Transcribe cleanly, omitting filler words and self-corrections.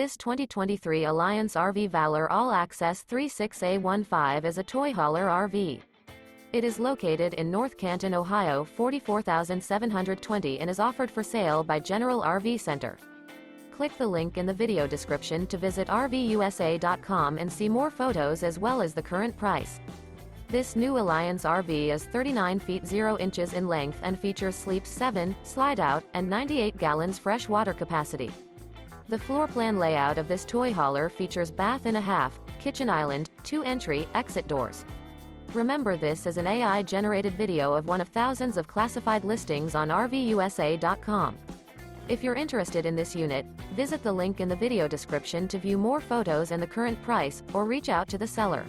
This 2023 Alliance RV Valor All-Access 36A15 is a toy hauler RV. It is located in North Canton, Ohio 44,720 and is offered for sale by General RV Center. Click the link in the video description to visit RVUSA.com and see more photos as well as the current price. This new Alliance RV is 39 feet 0 inches in length and features sleeps 7, slide-out, and 98 gallons fresh water capacity. The floor plan layout of this toy hauler features bath and a half, kitchen island, 2 entry, exit doors. Remember, this is an AI-generated video of one of thousands of classified listings on RVUSA.com. If you're interested in this unit, visit the link in the video description to view more photos and the current price, or reach out to the seller.